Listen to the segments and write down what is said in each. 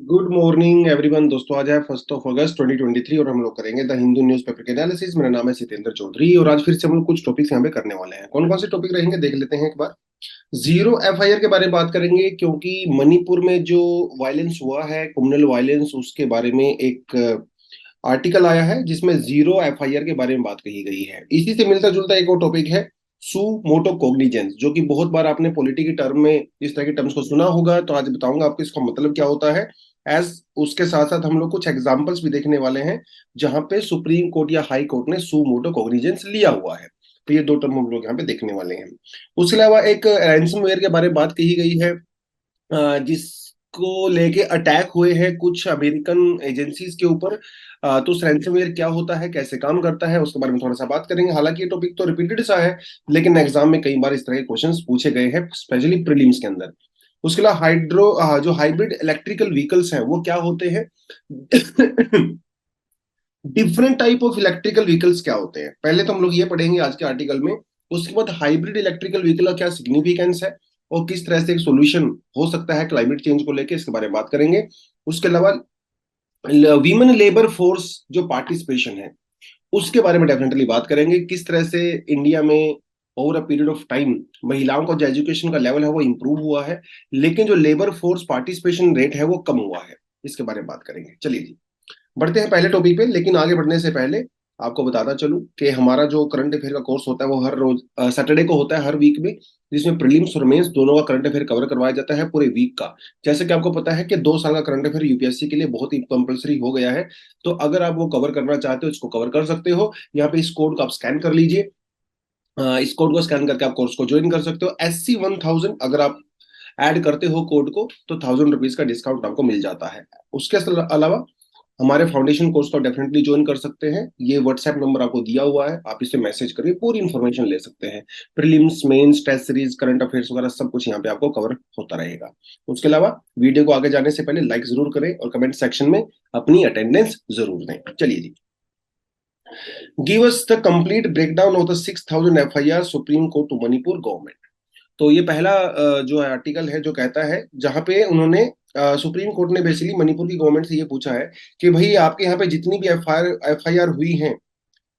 Good morning everyone दोस्तों, आज है 1 अगस्त 2023 और हम लोग करेंगे द हिंदू न्यूज़पेपर के एनालिसिस। मेरा नाम है सितेंद्र चौधरी और आज फिर से हम लोग कुछ टॉपिक्स यहाँ पे करने वाले हैं। कौन कौन से टॉपिक रहेंगे देख लेते हैं एक बार। जीरो एफआईआर के बारे में बात करेंगे क्योंकि मणिपुर में जो वायलेंस हुआ है, कम्युनल वायलेंस, उसके बारे में एक आर्टिकल आया है जिसमें जीरो एफआईआर के बारे में बात कही गई है। इसी से मिलता जुलता एक और टॉपिक है सू मोटो कॉग्निजेंस, जो कि बहुत बार आपने पॉलिटी की टर्म में इस तरह के टर्म्स को सुना होगा, तो आज बताऊंगा आपको इसका मतलब क्या होता है। एज उसके साथ साथ हम लोग कुछ एग्जाम्पल्स भी देखने वाले हैं जहां पे सुप्रीम कोर्ट या हाई कोर्ट ने सू मोटो कॉग्निजेंस लिया हुआ है। तो ये दो टर्म हम लोग यहाँ पे देखने वाले हैं। उसके अलावा एक रैंसमवेयर के बारे में बात कही गई है, जिसको लेके अटैक हुए हैं कुछ अमेरिकन एजेंसीज के ऊपर। तो रैंसमवेयर क्या होता है, कैसे काम करता है, उसके बारे में थोड़ा सा बात करेंगे। हालांकि ये टॉपिक तो रिपीटेड सा है, लेकिन एग्जाम में कई बार इस तरह के क्वेश्चंस पूछे गए हैं, स्पेशली प्रीलिम्स के अंदर। उसके अलावा जो हाइब्रिड इलेक्ट्रिकल व्हीकल्स हैं वो क्या होते हैं। Different type of electrical vehicles क्या होते हैं, पहले तो हम लोग ये पढ़ेंगे आज के आर्टिकल में। उसके बाद हाइब्रिड इलेक्ट्रिकल व्हीकल का क्या सिग्निफिकेंस है और किस तरह से एक सोल्यूशन हो सकता है क्लाइमेट चेंज को लेकर, इसके बारे में बात करेंगे। उसके अलावा वीमेन लेबर फोर्स जो पार्टिसिपेशन है उसके बारे में डेफिनेटली बात करेंगे। किस तरह से इंडिया में over a period of time महिलाओं का जो एजुकेशन का लेवल है वो इंप्रूव हुआ है, लेकिन जो लेबर फोर्स पार्टिसिपेशन रेट है वो कम हुआ है। इसके बारे में बात करेंगे। चलिए जी, बढ़ते हैं पहले टॉपिक पे। लेकिन आगे बढ़ने से पहले आपको बताता चलूं कि हमारा जो करंट अफेयर का कोर्स होता है वो हर रोज सैटरडे को होता है, हर वीक में, जिसमें प्रीलिम्स और मेंस दोनों का करंट अफेयर कवर करवाया जाता है पूरे वीक का। जैसे कि आपको पता है कि 2 साल का करंट अफेयर यूपीएससी के लिए बहुत ही कंपलसरी हो गया है। तो अगर आप वो कवर करना चाहते हो इसको कवर कर सकते हो। यहाँ पे इस कोड को आप स्कैन कर लीजिए। इस कोड को स्कैन करके आप कोर्स को ज्वाइन कर सकते हो। SC1000 अगर आप ऐड करते हो कोड को तो ₹1000 का डिस्काउंट आपको मिल जाता है। उसके अलावा हमारे फाउंडेशन कोर्स को डेफिनेटली ज्वाइन कर सकते हैं। ये व्हाट्सएप नंबर आपको दिया हुआ है, आप इसे मैसेज करके पूरी इंफॉर्मेशन ले सकते हैं। Prelims, mains, test series, current affairs वगैरह सब कुछ यहाँ पे आपको कवर होता रहेगा। उसके अलावा वीडियो को आगे जाने से पहले लाइक जरूर करें और कमेंट सेक्शन में अपनी अटेंडेंस जरूर दें। चलिए जी, give us the complete breakdown of the 6000 FIR Supreme Court to Manipur government. तो ये पहला जो आर्टिकल है जो कहता है, जहां पे उन्होंने सुप्रीम कोर्ट ने बेसिकली मणिपुर की गवर्नमेंट से ये पूछा है कि भाई आपके यहाँ पे जितनी भी एफआईआर हुई हैं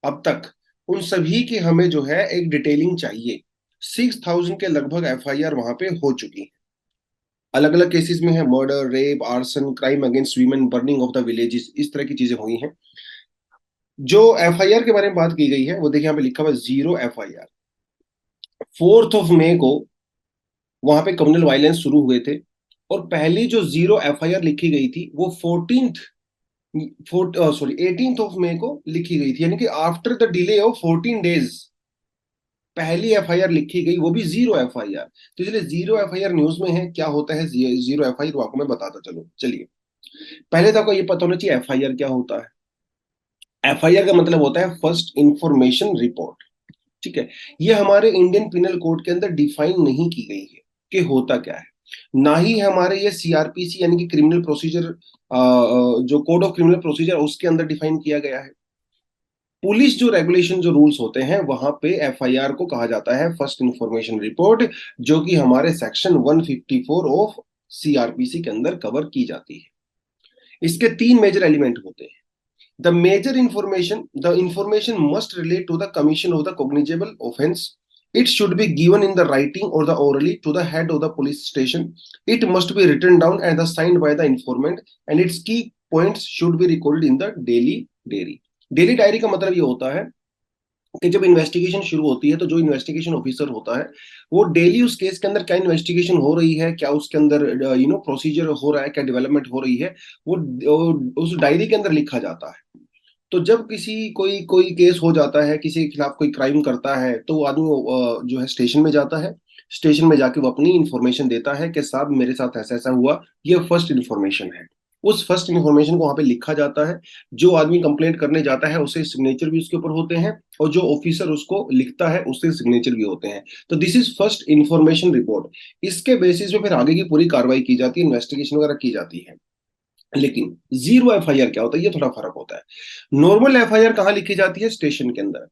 अब तक, उन सभी की हमें जो है एक डिटेलिंग चाहिए। 6000 के लगभग एफआईआर वहां पे हो चुकी है। अलग अलग केसेस में है, murder, rape, arson, crime against women, burning of the villages, इस तरह की चीजें हुई हैं। जो एफआईआर के बारे में बात की गई है वो देखिए यहाँ पे लिखा हुआ जीरो एफआईआर। 4 मई को वहां पे कम्युनल वायलेंस शुरू हुए थे और पहली जो जीरो एफआईआर लिखी गई थी वो 18 मई को लिखी गई थी, यानी कि after the delay of 14 days पहली एफआईआर लिखी गई, वो भी जीरो एफआईआर। तो इसलिए जीरो एफआईआर न्यूज में है, क्या होता है जीरो एफआईआर, वो आपको मैं बताता चलूं। चलिए, पहले तो आपको ये पता होना चाहिए एफआईआर क्या होता है। एफआईआर का मतलब होता है फर्स्ट इंफॉर्मेशन रिपोर्ट। ठीक है, ये हमारे इंडियन पिनल कोड के अंदर डिफाइन नहीं की गई है कि होता क्या है। ना ही हमारे ये सीआरपीसी यानी कि क्रिमिनल प्रोसीजर, जो कोड ऑफ क्रिमिनल प्रोसीजर उसके अंदर डिफाइन किया गया है। पुलिस जो रेगुलेशन, जो रूल्स होते हैं, वहां पे एफआईआर को कहा जाता है फर्स्ट इंफॉर्मेशन रिपोर्ट, जो कि हमारे सेक्शन 154 ऑफ सीआरपीसी के अंदर कवर की जाती है। इसके 3 मेजर एलिमेंट होते हैं। The information must relate to the commission of the cognizable offense. It should be given in the writing or the orally to the head of the police station. It must be written down and signed by the informant, and its key points should be recorded in the daily diary. Daily diary का मतलब ये होता है कि जब investigation शुरू होती है तो जो इन्वेस्टिगेशन ऑफिसर होता है वो डेली उस केस के अंदर क्या इन्वेस्टिगेशन हो रही है, क्या उसके अंदर प्रोसीजर हो रहा है, क्या डेवलपमेंट हो रही है, वो उस डायरी के अंदर लिखा जाता है। तो जब किसी कोई कोई केस हो जाता है, किसी के खिलाफ कोई क्राइम करता है, तो वो आदमी जो है स्टेशन में जाता है। स्टेशन में जाके वो अपनी इंफॉर्मेशन देता है कि साहब मेरे साथ ऐसा ऐसा हुआ, ये फर्स्ट इंफॉर्मेशन है। उस फर्स्ट इंफॉर्मेशन को वहां पे लिखा जाता है। जो आदमी कंप्लेंट करने जाता है उससे सिग्नेचर भी उसके ऊपर होते हैं, और जो ऑफिसर उसको लिखता है उससे सिग्नेचर भी होते हैं। तो this is first information report. इसके बेसिस पे फिर आगे की पूरी कार्रवाई की जाती है, इन्वेस्टिगेशन वगैरह की जाती है। लेकिन जीरो एफआईआर क्या होता है, ये थोड़ा फर्क होता है। नॉर्मल एफआईआर कहाँ लिखी जाती है? स्टेशन के अंदर।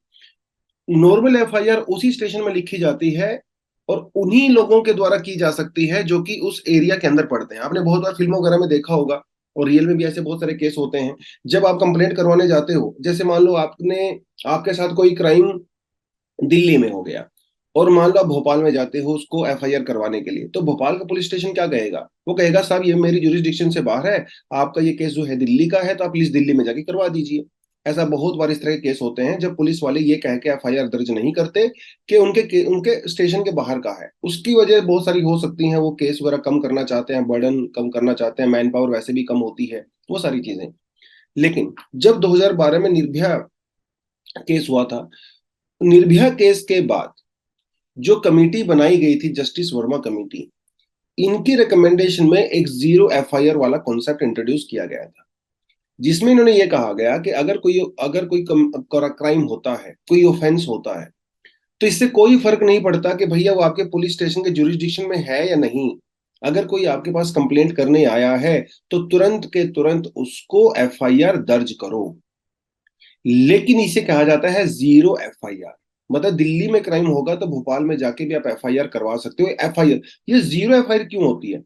नॉर्मल एफआईआर उसी स्टेशन में लिखी जाती है और उन्हीं लोगों के द्वारा की जा सकती है जो कि उस एरिया के अंदर पड़ते हैं। आपने बहुत बार फिल्मों वगैरह में देखा होगा और रियल में भी ऐसे बहुत सारे केस होते हैं। जब आप कंप्लेंट करवाने जाते हो, जैसे मान लो आपने, आपके साथ कोई क्राइम दिल्ली में हो गया, और मान लो आप भोपाल में जाते हो उसको एफआईआर करवाने के लिए, तो भोपाल का पुलिस स्टेशन क्या कहेगा? वो कहेगा साहब ये मेरी जुरिस्डिक्शन से बाहर है, आपका ये केस जो है दिल्ली का है, तो आप प्लीज दिल्ली में जाके करवा दीजिए। ऐसा बहुत बार इस तरह के केस होते हैं जब पुलिस वाले ये कह के एफआईआर दर्ज नहीं करते कि उनके स्टेशन के बाहर का है। उसकी वजह बहुत सारी हो सकती हैं, वो केस वगैरह कम करना चाहते हैं, बर्डन कम करना चाहते हैं, मैन पावर वैसे भी कम होती है, वो सारी चीजें। लेकिन जब 2012 में निर्भया केस हुआ था, निर्भया केस के बाद जो कमेटी बनाई गई थी, जस्टिस वर्मा कमेटी, इनकी रिकमेंडेशन में एक जीरो एफआईआर वाला कॉन्सेप्ट इंट्रोड्यूस किया गया था, जिसमें इन्होंने ये कहा गया कि अगर कोई क्राइम होता है, कोई ऑफेंस होता है, तो इससे कोई फर्क नहीं पड़ता कि भैया वो आपके पुलिस स्टेशन के जुरिस्डिक्शन में है या नहीं। अगर कोई आपके पास कंप्लेंट करने आया है तो तुरंत के तुरंत उसको एफआईआर दर्ज करो। लेकिन इसे कहा जाता है जीरो एफआईआर। मतलब दिल्ली में क्राइम होगा तो भोपाल में जाके भी आप एफआईआर करवा सकते हो। एफआईआर, ये जीरो एफआईआर क्यों होती है?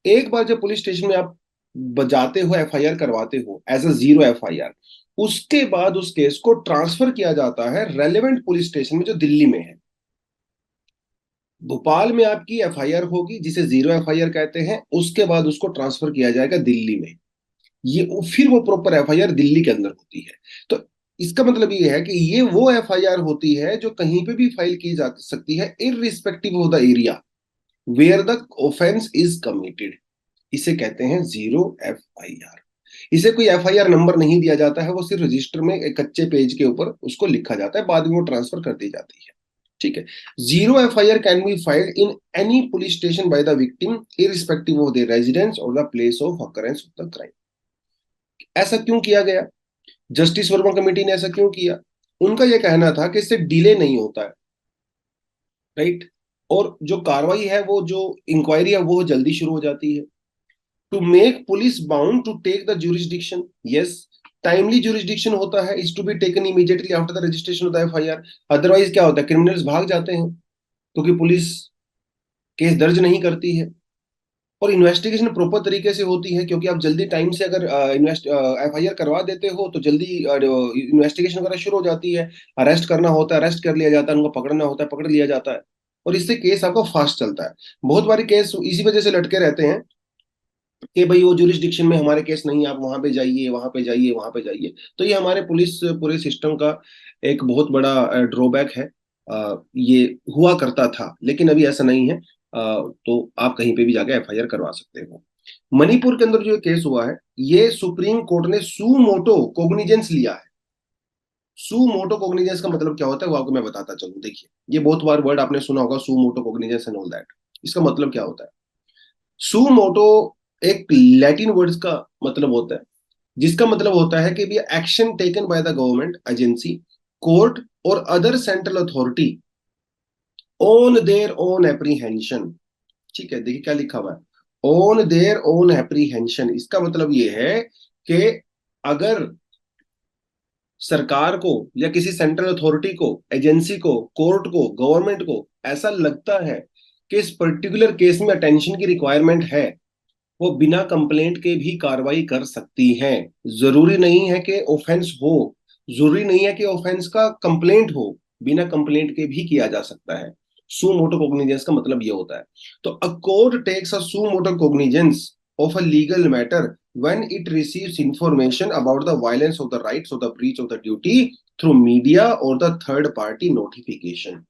एक बार जब पुलिस स्टेशन में आप बजाते हो, एफआईआर करवाते हो एज अ जीरो एफआईआर, उसके बाद उस केस को ट्रांसफर किया जाता है रेलेवेंट पुलिस स्टेशन में जो दिल्ली में है। भोपाल में आपकी एफआईआर होगी जिसे जीरो एफआईआर कहते हैं, उसके बाद उसको ट्रांसफर किया जाएगा दिल्ली में। ये फिर वो प्रॉपर एफआईआर दिल्ली के अंदर होती है। तो इसका मतलब ये है कि ये वो एफआईआर होती है जो कहीं पे भी फाइल की जा सकती है, irrespective of the area where the offence is committed. इसे कहते हैं जीरो एफआईआर। इसे कोई एफआईआर नंबर नहीं दिया जाता है, वो सिर्फ रजिस्टर में एक कच्चे पेज के ऊपर उसको लिखा जाता है, बाद में वो ट्रांसफर कर दी जाती है। ठीक है। Zero FIR can be filed in any police station by the victim irrespective of the residence और the place of occurrence of the crime. ऐसा क्यों किया गया? जस्टिस वर्मा कमेटी ने ऐसा क्यों किया? उनका यह कहना था कि इससे डिले नहीं होता है, राइट, और जो कार्रवाई है, वो जो इंक्वायरी है वो जल्दी शुरू हो जाती है। To make police bound to take the jurisdiction, yes, timely jurisdiction होता है, is to be taken immediately after the registration of the FIR. Otherwise क्या होता है, क्रिमिनल्स भाग जाते हैं क्योंकि पुलिस केस दर्ज नहीं करती है। और इन्वेस्टिगेशन प्रॉपर तरीके से होती है, क्योंकि आप जल्दी टाइम से अगर एफआईआर करवा देते हो तो जल्दी इन्वेस्टिगेशन वगैरह शुरू हो जाती है। अरेस्ट करना होता है, अरेस्ट कर लिया जाता है, उनको पकड़ना होता है, पकड़ लिया जाता है, और इससे केस आपका फास्ट चलता है। बहुत बारी केस इसी वजह से लटके रहते हैं कि भाई वो जुरिस्डिक्शन में हमारे केस नहीं, आप वहां पे जाइए, वहां पे जाइए, वहां पे जाइए। तो ये हमारे पुलिस पूरे सिस्टम का एक बहुत बड़ा ड्रॉबैक है। ये हुआ करता था लेकिन अभी ऐसा नहीं है। तो आप कहीं पे भी जाके एफआईआर करवा सकते हो। मणिपुर के अंदर जो केस हुआ है, ये सुप्रीम कोर्ट ने सू मोटो कोग्निजेंस लिया है। सू मोटो कोग्निजेंस का मतलब क्या होता है वो आपको मैं बताता चलूं। देखिए, ये बहुत बार वर्ड आपने सुना होगा, सू motu cognizance and all that. इसका मतलब क्या होता है? सू मोटो एक लैटिन वर्ड्स का मतलब होता है, जिसका मतलब होता है कि भी action taken by the government agency, court और other central authority on their own apprehension. ठीक है, देखिए क्या लिखा हुआ है, ऑन देयर ओन एप्रीहेंशन। इसका मतलब ये है कि अगर सरकार को या किसी सेंट्रल अथॉरिटी को, एजेंसी को, कोर्ट को, गवर्नमेंट को ऐसा लगता है कि इस पर्टिकुलर केस में अटेंशन की रिक्वायरमेंट है, वो बिना कंप्लेंट के भी कार्रवाई कर सकती हैं। जरूरी नहीं है कि ऑफेंस हो, जरूरी नहीं है कि ऑफेंस का कंप्लेंट हो, बिना कंप्लेंट के भी किया जा सकता है। सू मोटो कोग्निजेंस का मतलब ये होता है। तो a court takes a suo motu cognizance of a legal matter when it receives information about the violation of the rights or the breach of the duty through media or the third party notification।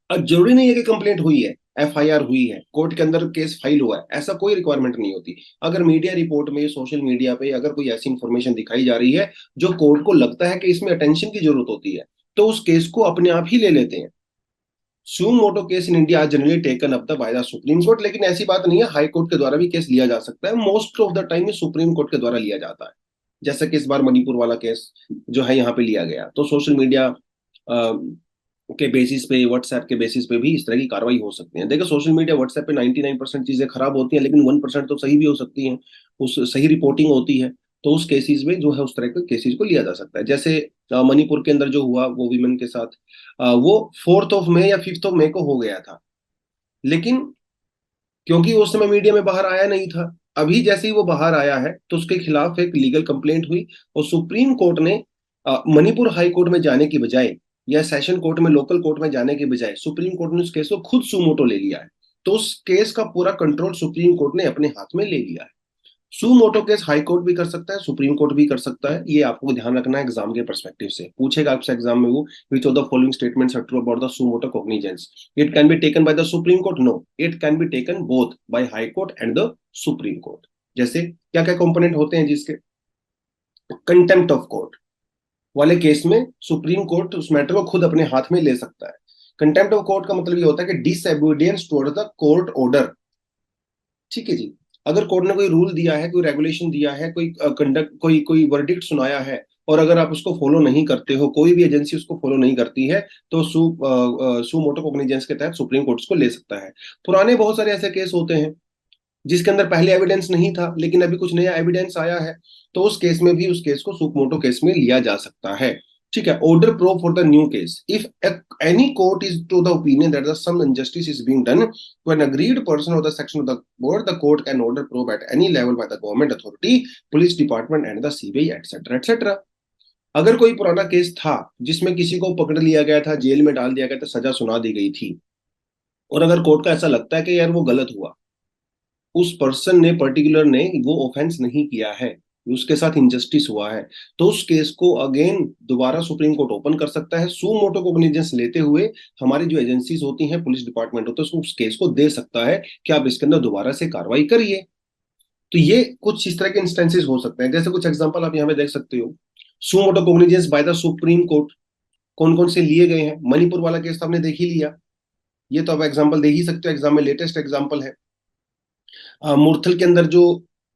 अब जरूरी नहीं है कि complaint हुई है, FIR हुई है, court के अंदर केस फाइल हुआ है, ऐसा कोई रिक्वायरमेंट नहीं होती। अगर मीडिया रिपोर्ट में, सोशल मीडिया पे अगर कोई ऐसी इंफॉर्मेशन दिखाई जा रही है जो कोर्ट को लगता है कि इसमें अटेंशन की जरूरत होती है, तो उस केस को अपने आप ही ले लेते हैं। Suo motu case in India generally taken up the by the Supreme Court, लेकिन ऐसी बात नहीं है, हाई कोर्ट के द्वारा भी केस लिया जा सकता है। Most of the time supreme court के द्वारा लिया जाता है, जैसे कि इस बार मणिपुर वाला केस जो है यहाँ पे लिया गया। तो सोशल मीडिया के बेसिस पे, व्हाट्सएप के बेसिस पे भी इस तरह की कार्रवाई हो सकती है। देखो, सोशल मीडिया, व्हाट्सएप पे 99% चीजें खराब होती हैं, लेकिन 1% तो सही भी हो सकती हैं, उस सही रिपोर्टिंग होती है। तो उस केसेस में जो है उस तरह के केसेस को लिया जा सकता है। जैसे मणिपुर के अंदर जो हुआ वो विमेन के साथ, वो 4 मई या 5 मई को हो गया था, लेकिन क्योंकि उस समय मीडिया में बाहर आया नहीं था, अभी जैसे ही वो बाहर आया है तो उसके खिलाफ एक लीगल कंप्लेंट हुई और सुप्रीम कोर्ट ने मणिपुर हाई कोर्ट में जाने की बजाय या सेशन कोर्ट में, लोकल कोर्ट में जाने के बजाय सुप्रीम कोर्ट ने उस केस को खुद सुमोटो ले लिया है। तो उस केस का पूरा कंट्रोल सुप्रीम कोर्ट ने अपने हाथ में ले लिया है। सुमोटो केस हाई कोर्ट भी कर सकता है, सुप्रीम कोर्ट भी कर सकता है। ये आपको ध्यान रखना है, एग्जाम के परस्पेक्टिव से पूछेगा आपसे एग्जाम में वो, which of the following statements are true about the suo motu cognizance. It can be taken by the Supreme Court, no, it can be taken both by High Court and the Supreme Court. जैसे क्या क्या component होते हैं जिसके, contempt of court वाले case में Supreme Court उस matter को खुद अपने हाथ में ले सकता है। कंटेम्प्ट ऑफ कोर्ट का मतलब ये होता है कि disobedience towards the court order. ठीक है जी। अगर कोर्ट ने कोई रूल दिया है, कोई रेगुलेशन दिया है, कोई कंडक्ट, कोई कोई वर्डिक्ट सुनाया है, और अगर आप उसको फॉलो नहीं करते हो, कोई भी एजेंसी उसको फॉलो नहीं करती है, तो सू मोटो कॉग्निजेंस के तहत सुप्रीम कोर्ट को ले सकता है। पुराने बहुत सारे ऐसे केस होते हैं जिसके अंदर पहले एविडेंस नहीं था लेकिन अभी कुछ नया एविडेंस आया है, तो उस केस में भी उस केस को सुमोटो केस में लिया जा सकता है। ठीक है। Order pro for the new case, if any court is to the opinion that the some injustice is being done to an aggrieved person of the section of the board, the court can order pro at any level by the government authority, police department and the CBI etcetera etcetera. अगर कोई पुराना case था जिसमें किसी को पकड़ लिया गया था, जेल में डाल दिया गया था, सजा सुना दी गई थी, और अगर कोर्ट का ऐसा लगता है कि यार वो गलत हुआ, उस पर्सन ने, पर्टिकुलर ने वो ऑफेंस नहीं किया है, उसके साथ इनजस्टिस हुआ है, तो उस केस को अगेन दोबारा सुप्रीम कोर्ट ओपन कर सकता है, सू मोटो कोग्निजेंस लेते हुए हमारी जो एजेंसीज होती हैं, पुलिस डिपार्टमेंट होता है, उस केस को दे सकता है कि आप इसके अंदर दोबारा से कार्रवाई करिए। तो ये कुछ इस तरह के इंस्टेंसेस हो सकते हैं। जैसे कुछ एग्जांपल आप यहाँ पे देख सकते हो, suo motu cognizance by the Supreme Court कौन कौन से लिए गए हैं। मणिपुर वाला केस तो आपने देख ही लिया, ये तो आप एग्जाम्पल दे ही सकते हो, एग्जाम में लेटेस्ट एग्जाम्पल है। मुरथल के अंदर जो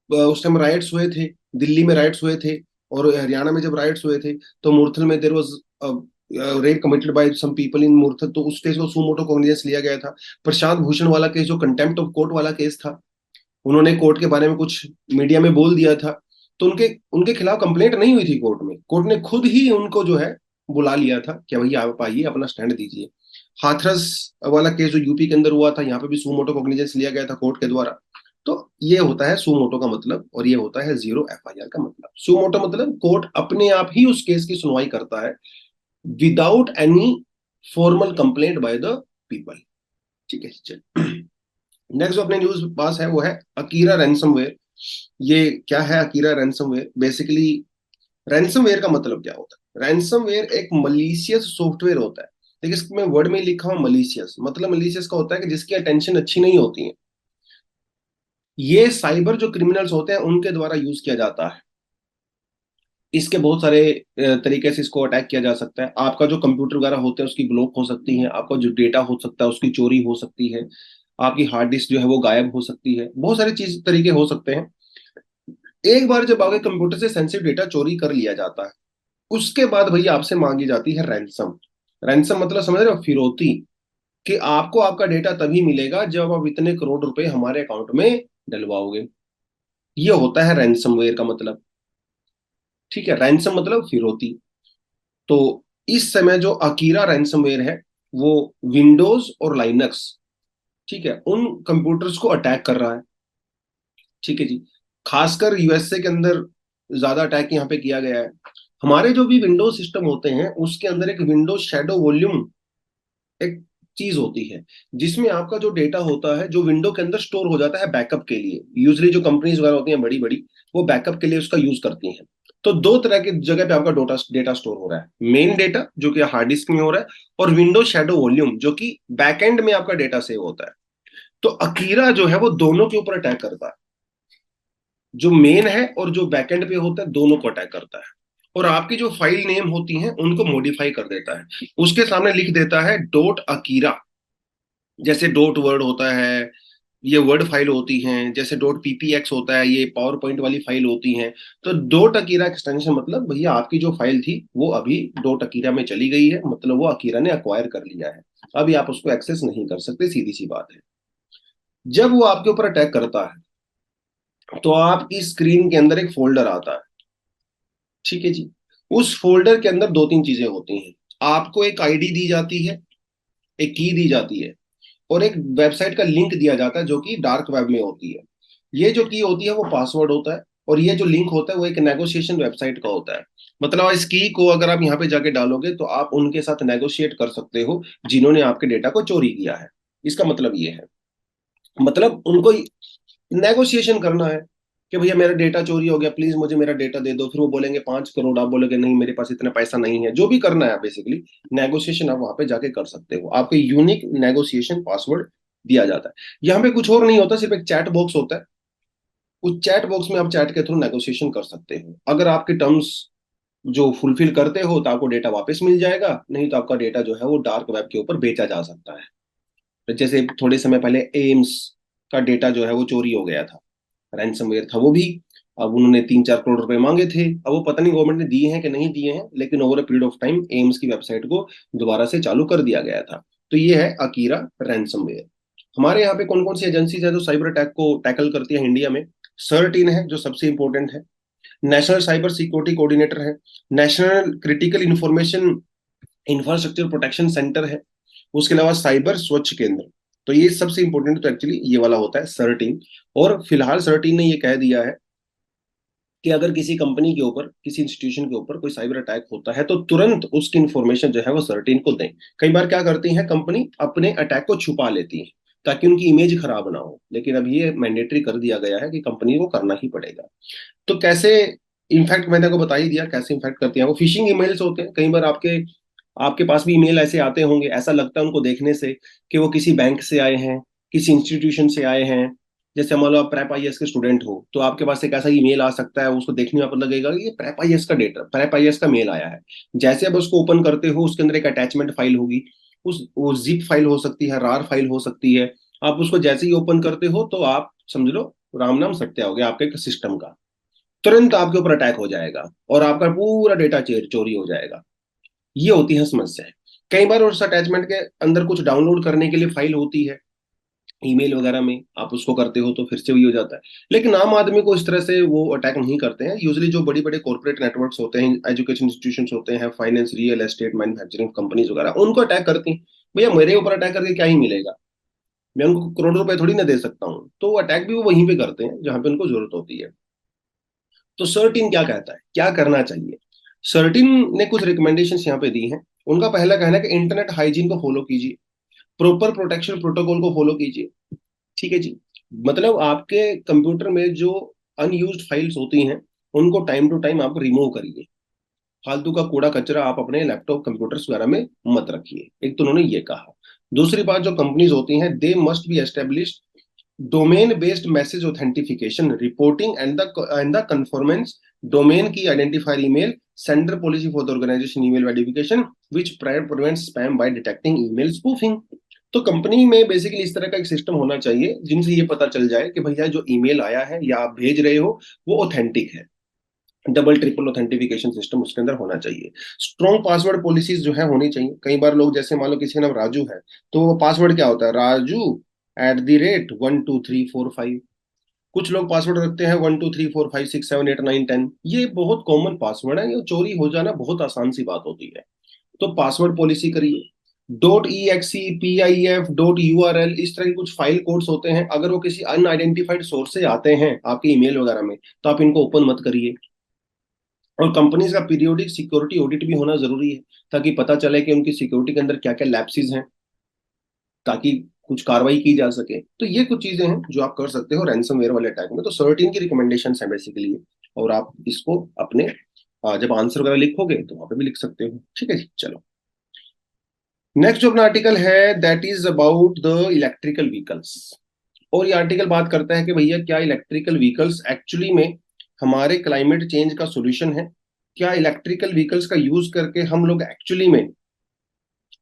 उस टाइम राइट्स हुए थे, दिल्ली में राइट्स हुए थे, और हरियाणा में जब राइट्स हुए थे, तो मुरथल में there was rape committed by some people in Murthal, तो उस केस को सुमोटो कॉग्निजेंस लिया गया था। प्रशांत भूषण वाला केस जो कंटेम्प्ट ऑफ कोर्ट वाला केस था, उन्होंने कोर्ट के बारे में कुछ मीडिया में बोल दिया था, तो उनके उनके खिलाफ कंप्लेंट नहीं हुई थी कोर्ट में, कोर्ट ने खुद ही उनको जो है बुला लिया था कि भैया आप आइए, अपना स्टैंड दीजिए। हाथरस वाला केस जो यूपी के अंदर हुआ था, यहाँ पे भी सुमोटो कॉग्निजेंस लिया गया था कोर्ट के द्वारा। तो ये होता है सुमोटो का मतलब, और ये होता है जीरो एफआईआर का मतलब। सुमोटो मतलब कोर्ट अपने आप ही उस केस की सुनवाई करता है without any formal complaint by the people. ठीक है, चल। नेक्स्ट जो अपने न्यूज पास है वो है अकीरा रैंसमवेयर। ये क्या है अकीरा रैंसमवेयर? बेसिकली रैंसमवेयर का मतलब क्या होता है? रैंसमवेयर एक मलीशियस सॉफ्टवेयर होता है। देखिए इसमें वर्ड में लिखा हुआ मलीशियस, मतलब मलीशियस का होता है कि जिसकी अटेंशन अच्छी नहीं होती है। ये साइबर जो क्रिमिनल्स होते हैं उनके द्वारा यूज किया जाता है। इसके बहुत सारे तरीके से इसको अटैक किया जा सकता है। आपका जो कंप्यूटर वगैरह होते हैं उसकी ब्लॉक हो सकती है, आपका जो डेटा हो सकता है उसकी चोरी हो सकती है, आपकी हार्ड डिस्क जो है वो गायब हो सकती है, बहुत सारे चीज तरीके हो सकते हैं। एक बार जब आपके कंप्यूटर से सेंसिटिव डेटा चोरी कर लिया जाता है, उसके बाद भैया आपसे मांगी जाती है रैंसम। रैंसम मतलब समझ रहे हो, फिरौती, कि आपको आपका डेटा तभी मिलेगा जब आप इतने करोड़ रुपए हमारे अकाउंट में डलवाओगे। ये होता है रैंसमवेयर का मतलब। ठीक है, रैंसम मतलब फिरौती। तो इस समय जो अकीरा रैंसमवेयर है वो विंडोज और लाइनक्स, ठीक है, उन कंप्यूटर्स को अटैक कर रहा है। ठीक है जी। खासकर यूएसए के अंदर ज्यादा अटैक यहाँ पे किया गया है। हमारे जो भी विंडोज सिस्टम होते हैं उसके अंदर एक विंडोज शैडो वॉल्यूम एक चीज होती है, जिसमें आपका जो डेटा होता है जो विंडो के अंदर स्टोर हो जाता है बैकअप के लिए। यूजली जो कंपनीज वगैरह होती हैं बड़ी बड़ी, वो बैकअप के लिए उसका यूज करती हैं। तो दो तरह की जगह पे आपका डेटा स्टोर हो रहा है, मेन डेटा जो कि हार्ड डिस्क में हो रहा है, और विंडो शैडो वॉल्यूम जो कि बैकएंड में आपका डेटा सेव होता है। तो अकीरा जो है वो दोनों के ऊपर अटैक करता है, जो मेन है और जो बैकएंड पे होता है दोनों को अटैक करता है। और आपकी जो फाइल नेम होती हैं उनको मॉडिफाई कर देता है, उसके सामने लिख देता है डॉट अकीरा। जैसे डॉट वर्ड होता है, ये वर्ड फाइल होती हैं, जैसे डॉट पीपीएक्स होता है, ये पावर पॉइंट वाली फाइल होती हैं। तो डॉट अकीरा एक्सटेंशन मतलब भैया आपकी जो फाइल थी वो अभी डॉट अकीरा में चली गई है, मतलब वो अकीरा ने अक्वायर कर लिया है, अभी आप उसको एक्सेस नहीं कर सकते, सीधी सी बात है। जब वो आपके ऊपर अटैक करता है तो आपकी स्क्रीन के अंदर एक फोल्डर आता है। ठीक है जी। उस फोल्डर के अंदर दो तीन चीजें होती हैं। आपको एक आईडी दी जाती है, एक की दी जाती है, और एक वेबसाइट का लिंक दिया जाता है जो कि डार्क वेब में होती है। ये जो की होती है वो पासवर्ड होता है, और ये जो लिंक होता है वो एक नेगोशिएशन वेबसाइट का होता है। मतलब इस की को अगर आप यहाँ पे जाके डालोगे तो आप उनके साथ नेगोशिएट कर सकते हो जिन्होंने आपके डेटा को चोरी किया है। इसका मतलब ये है, मतलब उनको नेगोशिएशन करना है कि भैया मेरा डेटा चोरी हो गया, प्लीज मुझे मेरा डेटा दे दो। फिर वो बोलेंगे 5 करोड़, आप बोलोगे नहीं मेरे पास इतना पैसा नहीं है। जो भी करना है बेसिकली नेगोशिएशन आप वहां पे जाके कर सकते हो। आपको यूनिक नेगोशिएशन पासवर्ड दिया जाता है। यहाँ पे कुछ और नहीं होता, सिर्फ एक चैट बॉक्स होता है। उस चैट बॉक्स में आप चैट के थ्रू नेगोशिएशन कर सकते हो। अगर आपके टर्म्स जो फुलफिल करते हो तो आपको डेटा वापस मिल जाएगा, नहीं तो आपका डेटा जो है वो डार्क वेब के ऊपर बेचा जा सकता है। तो जैसे थोड़े समय पहले एम्स का डेटा जो है वो चोरी हो गया था, रैंसमवेयर था वो भी। अब उन्होंने 3-4 करोड़ रुपए मांगे थे। अब वो पता नहीं गवर्नमेंट ने दिए हैं कि नहीं दिए हैं, लेकिन over a period of time AIIMS की वेबसाइट को दोबारा से चालू कर दिया गया था। तो ये है अकीरा रैंसमवेयर। हमारे यहाँ पे कौन कौन सी एजेंसीज है जो साइबर अटैक को टैकल करती है इंडिया में? सर्टिन है जो सबसे इंपॉर्टेंट है, नेशनल साइबर सिक्योरिटी कोऑर्डिनेटर है, national critical information infrastructure protection centre है, उसके अलावा साइबर स्वच्छ केंद्र। तो ये सबसे इंपॉर्टेंट तो एक्चुअली ये वाला होता है सर्टिन। और फिलहाल सर्टिन ने ये कह दिया है कि अगर किसी कंपनी के ऊपर, किसी इंस्टीट्यूशन के ऊपर कोई साइबर अटैक होता है तो तुरंत उसकी इंफॉर्मेशन जो है वो सर्टिन को दें। कई बार क्या करती है कंपनी, अपने अटैक को छुपा लेती है ताकि उनकी इमेज खराब ना हो, लेकिन अब ये मैंडेटरी कर दिया गया है कि कंपनी को करना ही पड़ेगा। तो कैसे, इनफैक्ट मैंने को बता ही दिया कैसे इन्फेक्ट करती है वो। फिशिंग ईमेल्स होते हैं, कई बार आपके आपके पास भी ईमेल ऐसे आते होंगे, ऐसा लगता है उनको देखने से कि वो किसी बैंक से आए हैं, किसी इंस्टीट्यूशन से आए हैं। जैसे मान लो आप प्रेप आईएएस के स्टूडेंट हो तो आपके पास एक ऐसा ईमेल आ सकता है, उसको देखने में पता लगेगा कि ये प्रेप आईएएस का डेटा, प्रेप आईएएस का मेल आया है। जैसे अब उसको ओपन करते हो उसके अंदर एक अटैचमेंट फाइल होगी, उस वो जिप फाइल हो सकती है, रार फाइल हो सकती है। आप उसको जैसे ही ओपन करते हो तो आप समझ लो राम नाम सत्य हो गया आपके सिस्टम का। तुरंत आपके ऊपर अटैक हो जाएगा और आपका पूरा डेटा चोरी हो जाएगा। ये होती है समस्या। कई बार उस अटैचमेंट के अंदर कुछ डाउनलोड करने के लिए फाइल होती है, ईमेल वगैरह में आप उसको करते हो तो फिर से वही हो जाता है। लेकिन आम आदमी को इस तरह से वो अटैक नहीं करते हैं। यूजुअली जो बड़ी बड़े कॉर्पोरेट नेटवर्क्स होते हैं, एजुकेशन इंस्टीट्यूशंस होते हैं, finance, real estate, manufacturing companies वगैरह, उनको अटैक करती हैं। भैया मेरे ऊपर अटैक करके क्या ही मिलेगा, मैं उनको करोड़ों रुपए थोड़ी ना दे सकता हूँ। तो वो अटैक भी वो वहीं पे करते हैं जहां पे उनको जरूरत होती है। तो सर्टिन क्या कहता है, क्या करना चाहिए? सर्टिन ने कुछ रिकमेंडेशंस यहाँ पे दी हैं। उनका पहला कहना है कि इंटरनेट हाइजीन को फॉलो कीजिए, प्रॉपर प्रोटेक्शन प्रोटोकॉल को फॉलो कीजिए। ठीक है जी। मतलब आपके कंप्यूटर में जो अनयूज्ड फाइल्स होती हैं उनको टाइम टू टाइम आप रिमूव करिए। फालतू का कूड़ा कचरा आप अपने लैपटॉप कंप्यूटर्स वगैरह में मत रखिए, एक तो उन्होंने ये कहा। दूसरी बात, जो कंपनीज होती हैं they must be establish domain based message authentification reporting and the conformance domain की identifier email sender policy for the organisation email verification which prevents spam by detecting email spoofing. तो कंपनी में basically इस तरह का एक system होना चाहिए जिनसे ये पता चल जाए कि भैया जो ईमेल आया है या आप भेज रहे हो वो ऑथेंटिक है। डबल ट्रिपल ऑथेंटिफिकेशन सिस्टम उसके अंदर होना चाहिए। स्ट्रॉन्ग पासवर्ड पॉलिसीज जो है होनी चाहिए। कई बार लोग, जैसे मान लो किसी का नाम राजू है तो वो पासवर्ड क्या होता है, Raju@12345। कुछ लोग पासवर्ड रखते हैं 12345678910। ये बहुत कॉमन पासवर्ड है, ये चोरी हो जाना बहुत आसान सी बात होती है। तो पासवर्ड पॉलिसी करिए। .exe, pif, .url, इस तरह के कुछ फाइल कोड्स होते हैं, अगर वो किसी अनआइडेंटिफाइड सोर्स से आते हैं आपके ईमेल वगैरह में तो आप इनको ओपन मत करिए। और कंपनीज का पीरियोडिक सिक्योरिटी ऑडिट भी होना जरूरी है ताकि पता चले कि उनकी सिक्योरिटी के अंदर क्या क्या लैप्सेस हैं, ताकि कुछ कार्रवाई की जा सके। तो ये कुछ चीजें हैं जो आप कर सकते हो रैंसमवेयर वाले अटैक में। तो सर्टिन की रिकमेंडेशन है बेसिकली, और आप इसको अपने जब आंसर वगैरह लिखोगे तो वहां पे भी लिख सकते हो। ठीक है जी, चलो। नेक्स्ट जो अपना आर्टिकल है that is about the electrical vehicles. और ये आर्टिकल बात करता है कि भैया क्या इलेक्ट्रिकल व्हीकल्स एक्चुअली में हमारे क्लाइमेट चेंज का सोल्यूशन है? क्या इलेक्ट्रिकल व्हीकल्स का यूज करके हम लोग एक्चुअली में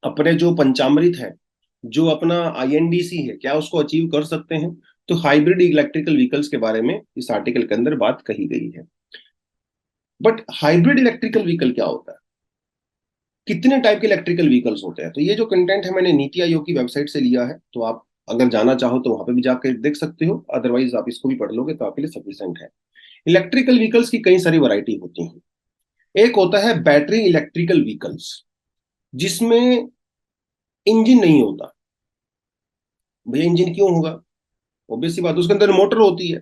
अपने जो पंचामृत है, जो अपना आईएनडीसी है, क्या उसको अचीव कर सकते हैं? तो हाइब्रिड इलेक्ट्रिकल व्हीकल्स के बारे में इस आर्टिकल के अंदर बात कही गई है। बट हाइब्रिड इलेक्ट्रिकल व्हीकल क्या होता है, कितने टाइप के इलेक्ट्रिकल व्हीकल्स होते हैं? तो ये जो कंटेंट है मैंने नीति आयोग की वेबसाइट से लिया है, तो आप अगर जाना चाहो तो वहां पे भी जाकर देख सकते हो, अदरवाइज आप इसको भी पढ़ लोगे तो आपके लिए सफिशिएंट है। इलेक्ट्रिकल व्हीकल्स की कई सारी वैरायटी होती हैं। एक होता है बैटरी इलेक्ट्रिकल व्हीकल्स, जिसमें इंजन नहीं होता। भैया इंजन क्यों होगा? ऑब्वियस सी बात, उसके अंदर मोटर होती है।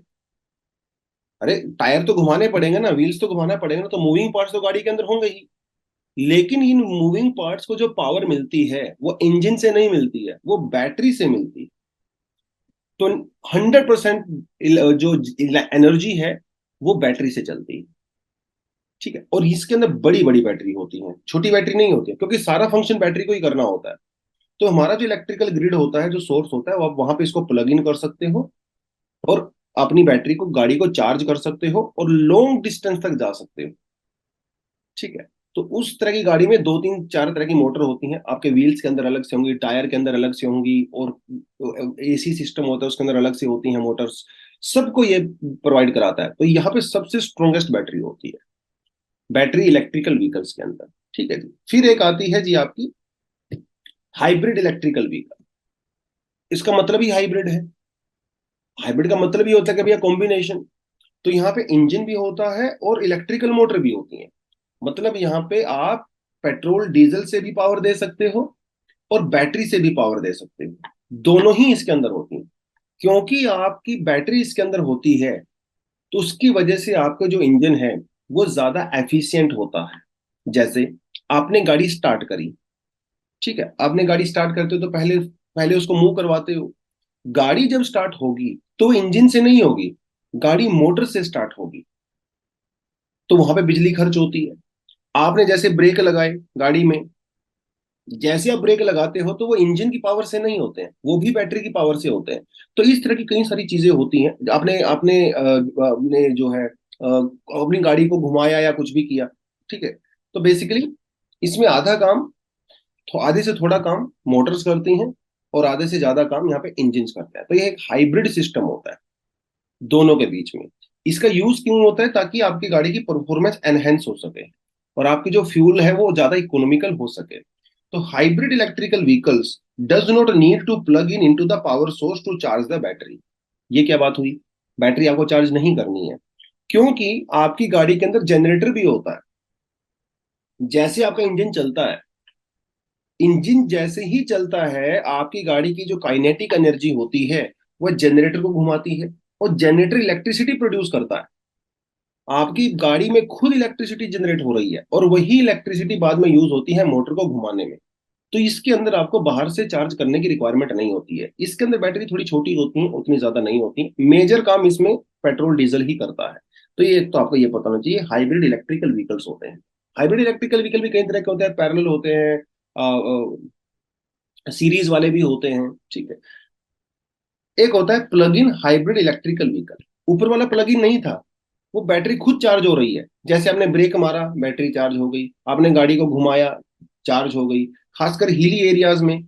अरे टायर तो घुमाने पड़ेंगे ना, व्हील्स तो घुमाना पड़ेगा ना, तो मूविंग पार्ट्स तो गाड़ी के अंदर होंगे ही। लेकिन इन मूविंग पार्ट्स को जो पावर मिलती है वो इंजन से नहीं मिलती है, वो बैटरी से मिलती है। तो 100% जो एनर्जी है वो बैटरी से चलती है। ठीक है, और इसके अंदर बड़ी बड़ी बैटरी होती है, छोटी बैटरी नहीं होती है, क्योंकि सारा फंक्शन बैटरी को ही करना होता है। तो हमारा जो इलेक्ट्रिकल ग्रिड होता है, जो सोर्स होता है, वो आप वहां पे इसको प्लग इन कर सकते हो और अपनी बैटरी को, गाड़ी को चार्ज कर सकते हो और लॉन्ग डिस्टेंस तक जा सकते हो। ठीक है, तो उस तरह की गाड़ी में दो तीन चार तरह की मोटर होती हैं, आपके व्हील्स के अंदर अलग से होंगी, टायर के अंदर अलग से होंगी, और एसी सिस्टम होता है उसके अंदर अलग से होती हैं मोटर्स। सबको ये प्रोवाइड कराता है। तो यहाँ पे सबसे स्ट्रॉन्गेस्ट बैटरी होती है, बैटरी इलेक्ट्रिकल व्हीकल्स के अंदर। ठीक है जी। फिर एक आती है जी आपकी हाइब्रिड इलेक्ट्रिकल व्हीकल। इसका मतलब ही हाइब्रिड है। हाइब्रिड का मतलब ये होता है कि भैया कॉम्बिनेशन। तो यहाँ पे इंजन भी होता है और इलेक्ट्रिकल मोटर भी होती है। मतलब यहाँ पे आप पेट्रोल डीजल से भी पावर दे सकते हो और बैटरी से भी पावर दे सकते हो, दोनों ही इसके अंदर होती हैं। क्योंकि आपकी बैटरी इसके अंदर होती है, तो उसकी वजह से आपका जो इंजन है वो ज्यादा एफिशिएंट होता है। जैसे आपने गाड़ी स्टार्ट करी, ठीक है, आपने गाड़ी स्टार्ट करते हो तो पहले पहले उसको मूव करवाते हो। गाड़ी जब स्टार्ट होगी तो इंजन से नहीं होगी, गाड़ी मोटर से स्टार्ट होगी। तो वहां पे बिजली खर्च होती है। आपने जैसे ब्रेक लगाए गाड़ी में, जैसे आप ब्रेक लगाते हो तो वो इंजन की पावर से नहीं होते हैं, वो भी बैटरी की पावर से होते हैं। तो इस तरह की कई सारी चीजें होती हैं। आपने आपने आपने जो है अपनी गाड़ी को घुमाया या कुछ भी किया, ठीक है, तो बेसिकली इसमें आधा काम, तो आधे से थोड़ा काम मोटर्स करती हैं और आधे से ज्यादा काम यहाँ पे इंजन करते हैं। तो ये एक हाइब्रिड सिस्टम होता है दोनों के बीच में। इसका यूज क्यों होता है? ताकि आपकी गाड़ी की परफॉर्मेंस एनहेंस हो सके और आपकी जो फ्यूल है वो ज्यादा इकोनॉमिकल हो सके। तो hybrid electrical vehicles does not need to plug in into the power source to charge the battery. ये क्या बात हुई? बैटरी आपको चार्ज नहीं करनी है, क्योंकि आपकी गाड़ी के अंदर जनरेटर भी होता है। जैसे आपका इंजन चलता है, इंजन जैसे ही चलता है, आपकी गाड़ी की जो काइनेटिक एनर्जी होती है वह जनरेटर को घुमाती है, और जनरेटर इलेक्ट्रिसिटी प्रोड्यूस करता है। आपकी गाड़ी में खुद इलेक्ट्रिसिटी जनरेट हो रही है और वही इलेक्ट्रिसिटी बाद में यूज होती है मोटर को घुमाने में। तो इसके अंदर आपको बाहर से चार्ज करने की रिक्वायरमेंट नहीं होती है। इसके अंदर बैटरी थोड़ी छोटी होती है, उतनी ज्यादा नहीं होती। मेजर काम इसमें पेट्रोल डीजल ही करता है। तो ये तो आपको ये पता होना चाहिए, हाइब्रिड इलेक्ट्रिकल व्हीकल्स होते हैं। हाइब्रिड इलेक्ट्रिकल व्हीकल भी कई तरह के होते हैं, पैरेलल होते हैं, सीरीज वाले भी होते हैं। ठीक है, एक होता है plug in hybrid electrical vehicle. ऊपर वाला प्लग इन नहीं था, वो बैटरी खुद चार्ज हो रही है। जैसे आपने ब्रेक मारा, बैटरी चार्ज हो गई, आपने गाड़ी को घुमाया, चार्ज हो गई। खासकर हिली एरियाज में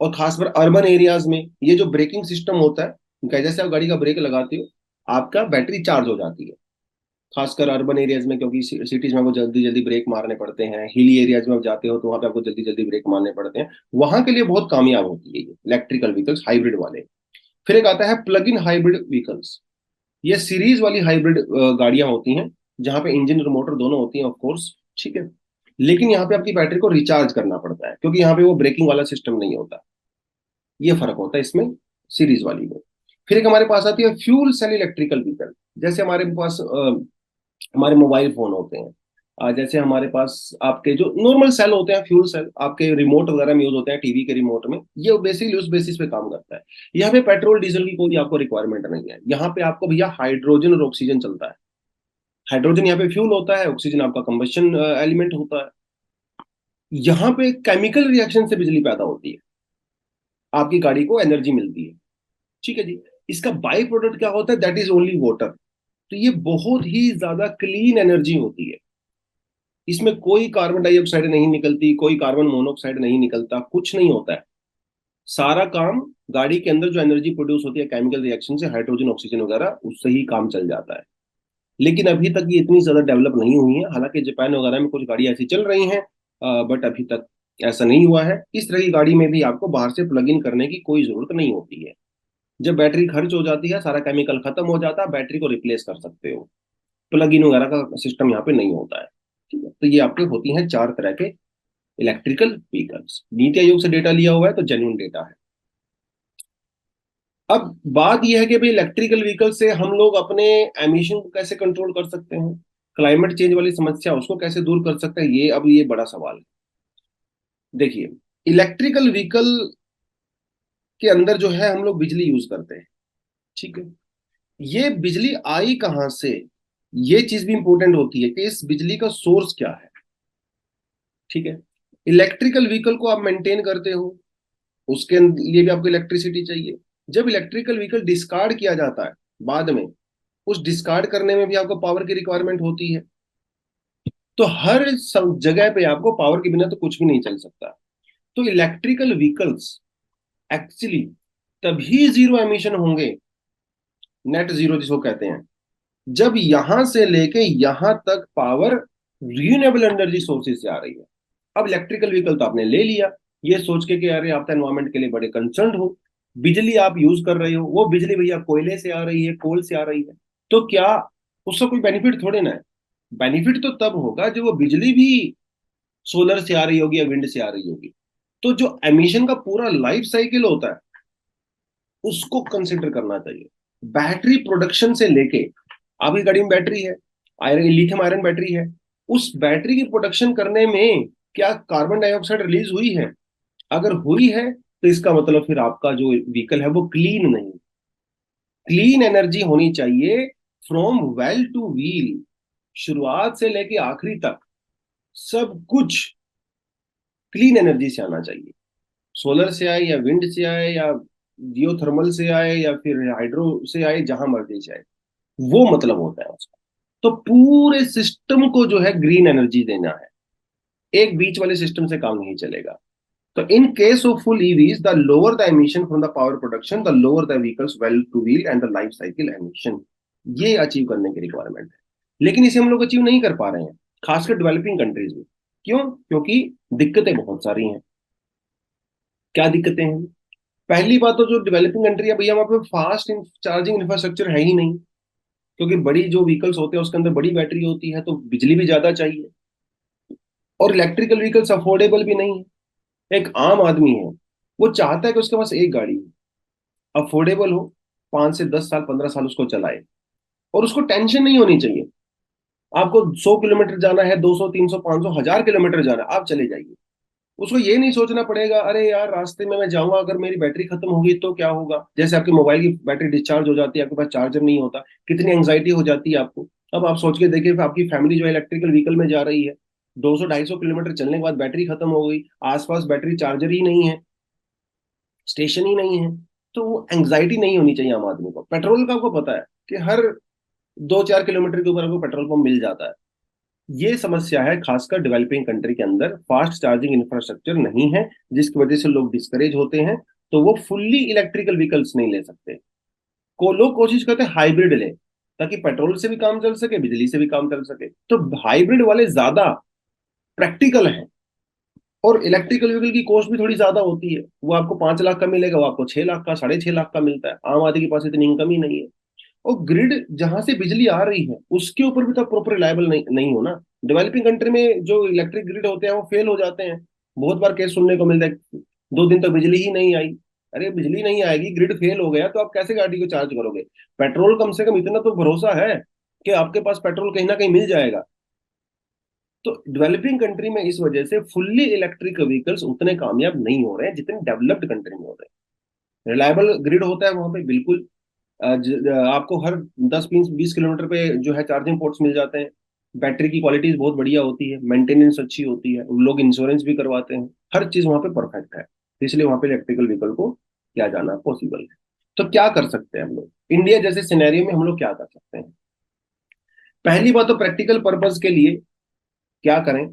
और खासकर अर्बन एरियाज में ये जो ब्रेकिंग सिस्टम होता है, जैसे आप गाड़ी का ब्रेक लगाते हो, आपका बैटरी चार्ज हो जाती है। खासकर अर्बन एरियाज में, क्योंकि सिटीज में आपको जल्दी जल्दी ब्रेक मारने पड़ते हैं, हिली एरियाज में आप जाते हो तो वहां पे आपको जल्दी जल्दी ब्रेक मारने पड़ते हैं। वहां के लिए बहुत कामयाब होती है ये इलेक्ट्रिकल व्हीकल्स हाइब्रिड वाले। फिर एक आता है प्लग इन हाइब्रिड व्हीकल्स। ये सीरीज वाली हाइब्रिड गाड़ियां होती हैं, जहां पे इंजन और मोटर दोनों होती हैं ऑफ कोर्स। ठीक है, लेकिन यहाँ पे आपकी बैटरी को रिचार्ज करना पड़ता है, क्योंकि यहाँ पे वो ब्रेकिंग वाला सिस्टम नहीं होता। ये फर्क होता है इसमें, सीरीज वाली में। फिर एक हमारे पास आती है फ्यूल सेल इलेक्ट्रिकल व्हीकल। जैसे हमारे पास हमारे मोबाइल फोन होते हैं, जैसे हमारे पास आपके जो नॉर्मल सेल होते हैं, फ्यूल सेल आपके रिमोट वगैरह में यूज होते हैं, टीवी के रिमोट में, ये बेसिकली उस बेसिस पे काम करता है। यहाँ पे पेट्रोल डीजल की कोई आपको रिक्वायरमेंट नहीं है। यहाँ पे आपको भैया हाइड्रोजन और ऑक्सीजन चलता है। हाइड्रोजन यहाँ पे फ्यूल होता है, ऑक्सीजन आपका कंबशन एलिमेंट होता है। यहाँ पे केमिकल रिएक्शन से बिजली पैदा होती है, आपकी गाड़ी को एनर्जी मिलती है। ठीक है जी। इसका बाई प्रोडक्ट क्या होता है? That is only water. तो ये बहुत ही ज्यादा क्लीन एनर्जी होती है। इसमें कोई कार्बन डाइऑक्साइड नहीं निकलती, कोई कार्बन मोनोऑक्साइड नहीं निकलता, कुछ नहीं होता है। सारा काम गाड़ी के अंदर जो एनर्जी प्रोड्यूस होती है केमिकल रिएक्शन से, हाइड्रोजन ऑक्सीजन वगैरह, उससे ही काम चल जाता है। लेकिन अभी तक ये इतनी ज्यादा डेवलप नहीं हुई है। हालांकि जापान वगैरह में कुछ गाड़ी ऐसी चल रही हैं, बट अभी तक ऐसा नहीं हुआ है। इस तरह की गाड़ी में भी आपको बाहर से प्लग इन करने की कोई जरूरत नहीं होती है। जब बैटरी खर्च हो जाती है, सारा केमिकल खत्म हो जाता है, बैटरी को रिप्लेस कर सकते हो। प्लग इन वगैरह का सिस्टम यहाँ पे नहीं होता है। ठीक है, तो ये आपके होती हैं चार तरह के इलेक्ट्रिकल व्हीकल्स। नीति आयोग से डेटा लिया हुआ है, तो जेन्युइन डेटा है। अब बात यह है कि भाई इलेक्ट्रिकल व्हीकल से हम लोग अपने एमिशन को कैसे कंट्रोल कर सकते हैं, क्लाइमेट चेंज वाली समस्या उसको कैसे दूर कर सकते हैं, ये अब ये बड़ा सवाल है। देखिए, इलेक्ट्रिकल व्हीकल के अंदर जो है हम लोग बिजली यूज करते हैं, ठीक है। ये बिजली आई कहां से, ये चीज भी इंपॉर्टेंट होती है कि इस बिजली का सोर्स क्या है, ठीक है। इलेक्ट्रिकल व्हीकल को आप मेंटेन करते हो, उसके लिए भी आपको इलेक्ट्रिसिटी चाहिए। जब इलेक्ट्रिकल व्हीकल डिस्कार्ड किया जाता है बाद में, उस डिस्कार्ड करने में भी आपको पावर की रिक्वायरमेंट होती है। तो हर जगह पे आपको पावर के बिना तो कुछ भी नहीं चल सकता। तो इलेक्ट्रिकल व्हीकल्स एक्चुअली तभी जीरो एमिशन होंगे, नेट जीरो जिसको कहते हैं, जब यहां से लेके यहां तक पावर रीयूनेबल एनर्जी सोर्सेज से आ रही है। अब इलेक्ट्रिकल व्हीकल तो आपने ले लिया, ये सोच के कि अरे आप तो एनवायरमेंट के लिए बड़े कंसर्न हो, बिजली आप यूज कर रहे हो, वो बिजली भैया कोयले से आ रही है, कोल से आ रही है, तो क्या उसका कोई बेनिफिट थोड़े ना है। बेनिफिट तो तब होगा जब वो बिजली भी सोलर से आ रही होगी या विंड से आ रही होगी। तो जो एमिशन का पूरा लाइफ साइकिल होता है उसको कंसिडर करना चाहिए। बैटरी प्रोडक्शन से लेके, आपकी गाड़ी में बैटरी है, आयरन लिथियम आयरन बैटरी है, उस बैटरी की प्रोडक्शन करने में क्या कार्बन डाइऑक्साइड रिलीज हुई है? अगर हुई है तो इसका मतलब फिर आपका जो व्हीकल है वो क्लीन नहीं। क्लीन एनर्जी होनी चाहिए फ्रॉम वेल टू व्हील, शुरुआत से लेके आखिरी तक सब कुछ क्लीन एनर्जी से आना चाहिए। सोलर से आए या विंड से आए या जियोथर्मल से आए या फिर हाइड्रो से आए, जहां मर्जी से आए, वो मतलब होता है उसका। तो पूरे सिस्टम को जो है ग्रीन एनर्जी देना है, एक बीच वाले सिस्टम से काम नहीं चलेगा। तो in case of full EVs, the lower the emission from the power production, the lower the vehicles well two wheel and the life cycle emission, ये अचीव करने की रिक्वायरमेंट है। लेकिन इसे हम लोग अचीव नहीं कर पा रहे हैं, खासकर डेवलपिंग कंट्रीज में। क्यों? क्योंकि दिक्कतें बहुत सारी हैं। क्या दिक्कतें हैं? पहली बात तो जो डेवलपिंग कंट्री है भैया, वहां पे फास्ट चार्जिंग इंफ्रास्ट्रक्चर है ही नहीं, क्योंकि बड़ी जो व्हीकल्स होते हैं उसके अंदर बड़ी बैटरी होती है तो बिजली भी ज्यादा चाहिए, और इलेक्ट्रिकल व्हीकल्स अफोर्डेबल भी नहीं है। एक आम आदमी है, वो चाहता है कि उसके पास एक गाड़ी हो, अफोर्डेबल हो, 5 से 10 साल 15 साल उसको चलाए, और उसको टेंशन नहीं होनी चाहिए। आपको 100 किलोमीटर जाना है, 200 300 500 1000 किलोमीटर जाना है, आप चले जाइए। उसको ये नहीं सोचना पड़ेगा अरे यार रास्ते में मैं जाऊंगा, अगर मेरी बैटरी खत्म होगी तो क्या होगा। जैसे आपके मोबाइल की बैटरी डिस्चार्ज हो जाती है, आपके पास चार्जर नहीं होता, कितनी एंग्जाइटी हो जाती है आपको। अब आप सोच के देखिए, आपकी फैमिली जो है इलेक्ट्रिकल व्हीकल में जा रही है, 200 250 किलोमीटर चलने के बाद बैटरी खत्म हो गई, आसपास बैटरी चार्जर ही नहीं है, स्टेशन ही नहीं है, तो वो एंग्जाइटी नहीं होनी चाहिए आम आदमी को। पेट्रोल का आपको पता है कि हर 2 4 किलोमीटर के ऊपर आपको पेट्रोल पंप मिल जाता है। ये समस्या है खासकर डेवलपिंग कंट्री के अंदर, फास्ट चार्जिंग इंफ्रास्ट्रक्चर नहीं है, जिसकी वजह से लोग डिस्करेज होते हैं, तो वो फुल्ली इलेक्ट्रिकल व्हीकल्स नहीं ले सकते। लोग कोशिश करते हैं हाइब्रिड ले, ताकि पेट्रोल से भी काम चल सके, बिजली से भी काम चल सके। तो हाइब्रिड वाले ज्यादा प्रैक्टिकल हैं, और इलेक्ट्रिकल व्हीकल की कॉस्ट भी थोड़ी ज्यादा होती है। वो आपको 5 लाख का मिलेगा, वो आपको 6 लाख का 6.5 लाख का मिलता है। आम आदमी के पास इतनी इनकम ही नहीं है। और ग्रिड जहां से बिजली आ रही है उसके ऊपर भी तो प्रॉपर रिलायबल नहीं हो ना। डेवलपिंग कंट्री में जो इलेक्ट्रिक ग्रिड होते हैं वो फेल हो जाते हैं। बहुत बार केस सुनने को मिलता है, 2 दिन तक बिजली ही नहीं आई। अरे बिजली नहीं आएगी, ग्रिड फेल हो गया तो आप कैसे गाड़ी को चार्ज करोगे? पेट्रोल कम से कम इतना तो भरोसा है कि आपके पास पेट्रोल कहीं ना कहीं मिल जाएगा। तो डेवलपिंग कंट्री में इस वजह से फुल्ली इलेक्ट्रिक व्हीकल्स उतने कामयाब नहीं हो रहे हैं जितने डेवलप्ड कंट्री में हो रहे हैं। रिलायबल ग्रिड होता है वहां पे बिल्कुल, आपको हर 10 20 20 किलोमीटर पे जो है चार्जिंग पोर्ट्स मिल जाते हैं। बैटरी की क्वालिटीज बहुत बढ़िया होती है, मेंटेनेंस अच्छी होती है, लोग इंश्योरेंस भी करवाते हैं, हर चीज वहां पे परफेक्ट है। इसलिए वहां पे इलेक्ट्रिकल व्हीकल को क्या जाना पॉसिबल है। तो क्या कर सकते हैं हम लोग इंडिया जैसे सिनेरियो में, हम लोग क्या कर सकते हैं? पहली बात तो प्रैक्टिकल पर्पज के लिए क्या करें,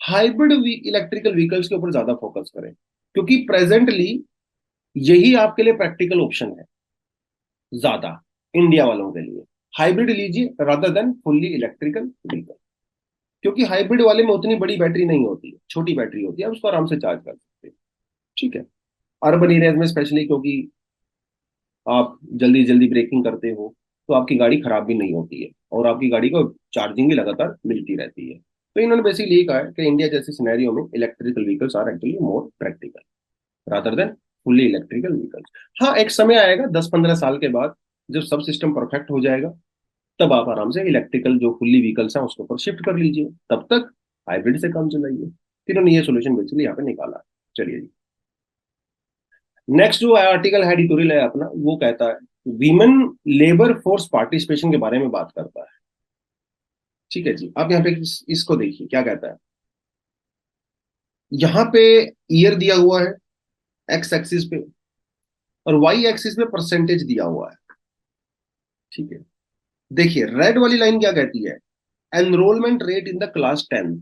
हाइब्रिड इलेक्ट्रिकल व्हीकल्स के ऊपर ज्यादा फोकस करें, क्योंकि प्रेजेंटली यही आपके लिए प्रैक्टिकल ऑप्शन है ज्यादा, इंडिया वालों के लिए। हाइब्रिड लीजिए rather than fully electrical vehicle, क्योंकि हाइब्रिड वाले में उतनी बड़ी बैटरी नहीं होती है, छोटी बैटरी होती है, आप उसको आराम से चार्ज कर सकते हैं, ठीक है। अर्बन एरियाज में स्पेशली, क्योंकि आप जल्दी जल्दी ब्रेकिंग करते हो, तो आपकी गाड़ी खराब भी नहीं होती है, और आपकी गाड़ी को चार्जिंग भी लगातार मिलती रहती है। तो इन्होंने बेसिकली ये कहा है कि इंडिया जैसे सिनेरियो में electrical vehicles are actually more practical rather than fully electrical vehicles. हाँ, एक समय आएगा 10-15 साल के बाद, जब सब सिस्टम परफेक्ट हो जाएगा, तब आप आराम से इलेक्ट्रिकल जो फुल्ली व्हीकल्स हैं उसके ऊपर शिफ्ट कर लीजिए। तब तक हाइब्रिड से काम चलाइए। इन्होंने ये सोल्यूशन बेसिकली यहाँ पे निकाला। चलिए जी, नेक्स्ट जो आर्टिकल है एडिटोरियल है अपना, वो कहता है वीमेन लेबर फोर्स पार्टिसिपेशन के बारे में बात करता है। ठीक है जी, आप यहाँ पे इसको देखिए क्या कहता है। यहाँ पे ईयर दिया हुआ है एक्स एक्सिस पे, और वाई एक्सिस पे परसेंटेज दिया हुआ है। ठीक है, देखिए रेड वाली लाइन क्या कहती है, enrolment rate in the class 10th।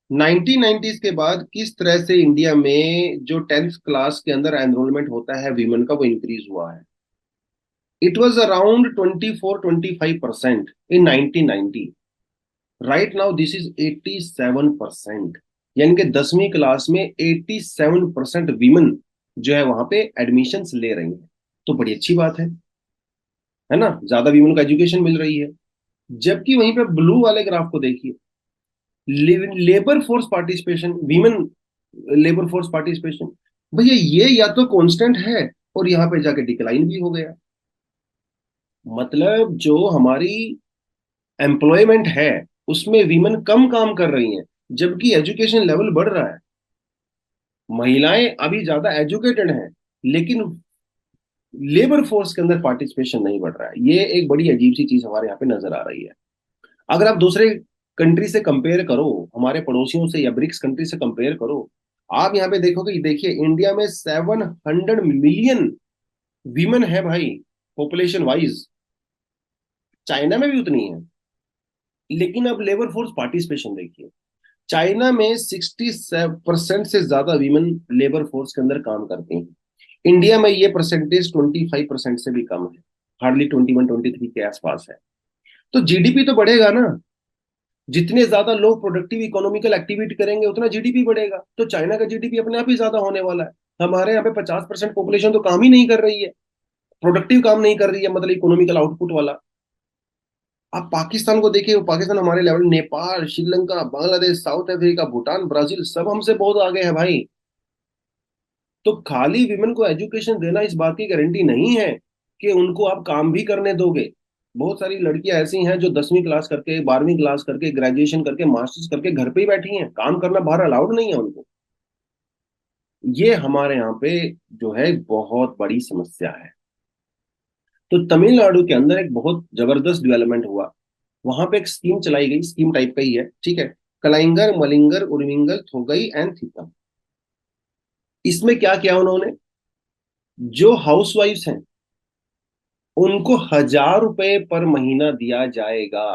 1990s के बाद किस तरह से इंडिया में जो 10th क्लास के अंदर एनरोलमेंट होता है वीमेन का, वो इंक्रीज हुआ है। It was around 24-25% in 1990। Right now this is 87%। यानी कि 10वीं क्लास में 87% वीमेन जो है वहां पे एडमिशन्स ले रही हैं। तो बड़ी अच्छी बात है ना, ज्यादा वीमेन को एजुकेशन मिल रही है। जबकि वहीं पे ब्लू वाले ग्राफ को देखिए, labour force participation, women labour force participation, भैया ये या तो कांस्टेंट है और यहाँ पे जाके डिक्लाइन भी हो गया। मतलब जो हमारी एम्प्लॉयमेंट है उसमें वीमेन कम काम कर रही हैं, जबकि एजुकेशन लेवल बढ़ रहा है। महिलाएं अभी ज्यादा एजुकेटेड हैं, लेकिन लेबर फोर्स के अंदर पार्टिसिपेशन नहीं बढ़ रहा है। ये एक बड़ी अजीब सी चीज हमारे यहाँ पे नजर आ रही है। अगर आप दूसरे कंट्री से कंपेयर करो, हमारे पड़ोसियों से या ब्रिक्स कंट्री से कंपेयर करो, आप यहाँ पे देखोगे, देखिए इंडिया में 700 मिलियन वीमेन है भाई, पॉपुलेशन वाइज। चाइना में भी उतनी है। लेकिन अब लेबर फोर्स पार्टिसिपेशन देखिए, चाइना में 60% से ज्यादा वीमेन लेबर फोर्स के अंदर काम करती हैं। इंडिया में ये परसेंटेज 25% से भी कम है, हार्डली 21-23 के आसपास है। तो जीडीपी तो बढ़ेगा ना, जितने ज्यादा लोग प्रोडक्टिव इकोनॉमिकल एक्टिविटी करेंगे उतना जीडीपी बढ़ेगा। तो चाइना का जीडीपी अपने आप ही ज्यादा होने वाला है। हमारे यहाँ पे 50% पॉपुलेशन तो काम ही नहीं कर रही है, प्रोडक्टिव काम नहीं कर रही है, मतलब इकोनॉमिकल आउटपुट वाला। आप पाकिस्तान को देखिए, पाकिस्तान हमारे level, Nepal, Sri Lanka, Bangladesh, south Africa, Bhutan, Brazil, सब हमसे बहुत आगे है भाई। तो खाली विमेन को एजुकेशन देना इस बात की गारंटी नहीं है कि उनको आप काम भी करने दोगे। बहुत सारी लड़कियां ऐसी हैं जो 10वीं क्लास करके, 12वीं क्लास करके, ग्रेजुएशन करके, मास्टर्स करके घर पे ही बैठी हैं, काम करना बाहर अलाउड नहीं है उनको। ये हमारे यहाँ पे जो है बहुत बड़ी समस्या है। तो तमिलनाडु के अंदर एक बहुत जबरदस्त डेवलपमेंट हुआ। वहां पे एक स्कीम चलाई गई, स्कीम टाइप का ही है, ठीक है, कलाइंगर मलिंगर उर्विंगल थोगई एंड थीतम। इसमें क्या किया उन्होंने, जो हाउस वाइफ्स हैं उनको 1,000 रुपए पर महीना दिया जाएगा।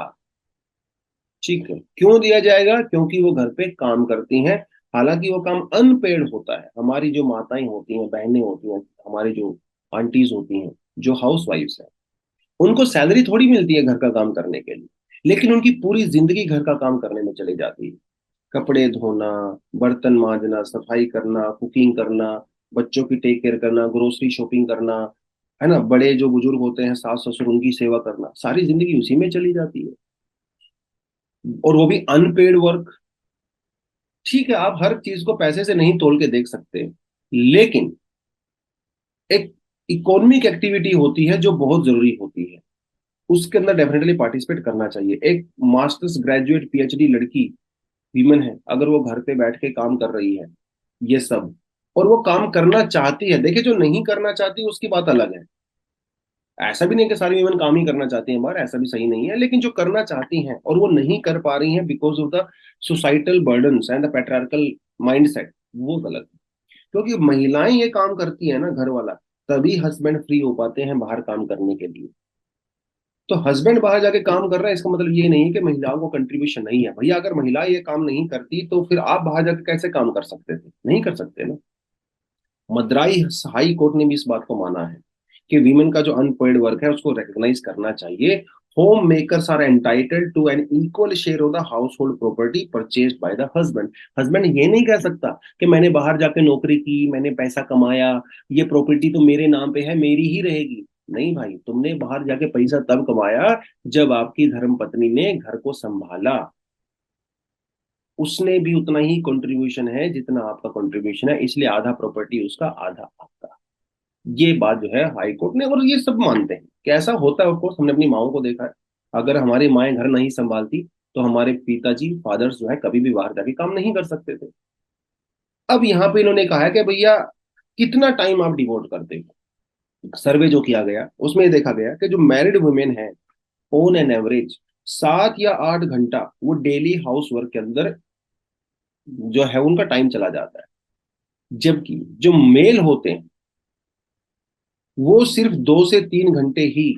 ठीक है, क्यों दिया जाएगा, क्योंकि वो घर पे काम करती हैं। हालांकि वो काम अनपेड होता है। हमारी जो माताएं होती हैं, बहनें होती हैं, हमारी जो आंटीज होती हैं, जो हाउस वाइफ्स हैं, उनको सैलरी थोड़ी मिलती है घर का काम करने के लिए, लेकिन उनकी पूरी जिंदगी घर का काम करने में चली जाती है। कपड़े धोना, बर्तन मांजना, सफाई करना, कुकिंग करना, बच्चों की टेक केयर करना, ग्रोसरी शॉपिंग करना, है ना, बड़े जो बुजुर्ग होते हैं, सास ससुर, उनकी सेवा करना, सारी जिंदगी उसी में चली जाती है। और वो भी अनपेड वर्क। ठीक है, आप हर चीज को पैसे से नहीं तोल के देख सकते, लेकिन एक इकोनॉमिक एक्टिविटी होती है जो बहुत जरूरी होती है, उसके अंदर डेफिनेटली पार्टिसिपेट करना चाहिए। एक मास्टर्स ग्रेजुएट पीएचडी लड़की वीमन है, अगर वो घर पे बैठ के काम कर रही है ये सब, और वो काम करना चाहती है, देखिए जो नहीं करना चाहती उसकी बात अलग है। ऐसा भी नहीं कि सारी वीमेन काम ही करना चाहती हैं बाहर, ऐसा भी सही नहीं है, लेकिन जो करना चाहती हैं और वो नहीं कर पा रही हैं because of the societal burdens and the patriarchal mindset, वो गलत है। क्योंकि महिलाएं ये काम करती है ना घर वाला, तभी हस्बैंड फ्री हो पाते हैं बाहर काम करने के लिए। तो हस्बैंड बाहर जाके काम कर रहा है, इसका मतलब ये नहीं है कि महिलाओं को कंट्रीब्यूशन नहीं है। भैया अगर महिला ये काम नहीं करती तो फिर आप बाहर जाके कैसे काम कर सकते थे, नहीं कर सकते ना। मद्राई हाई कोर्ट ने भी इस बात को माना है कि वीमेन का जो अनपेड वर्क है उसको रिकॉग्नाइज करना चाहिए। Home makers are entitled to an equal share of the household property purchased by the husband. Husband ये नहीं कह सकता कि मैंने बाहर जाके नौकरी की, मैंने पैसा कमाया, ये प्रॉपर्टी तो मेरे नाम पे है, मेरी ही रहेगी। नहीं भाई, तुमने बाहर जाके पैसा तब कमाया जब आपकी धर्म पत्नी ने घर को संभाला। उसने भी उतना ही कंट्रीब्यूशन है जितना आपका कंट्रीब्यूशन है, इसलिए आधा प्रॉपर्टी उसका आधा आपका। ये बात जो है हाई कोर्ट ने, और ये सब मानते हैं। कैसा होता है, ऑफकोर्स हमने अपनी माओ को देखा है, अगर हमारी माएं घर नहीं संभालती तो हमारे पिताजी फादर्स जो है कभी भी बाहर जाके काम नहीं कर सकते थे। अब यहाँ पे इन्होंने कहा है कि भैया कितना टाइम आप डिवोट करते हो। सर्वे जो किया गया उसमें ये देखा गया कि जो मैरिड वुमेन है, ऑन एन एवरेज 7 या 8 घंटा वो डेली हाउस वर्क के अंदर जो है उनका टाइम चला जाता है। जबकि जो मेल होते हैं वो सिर्फ 2 से 3 घंटे ही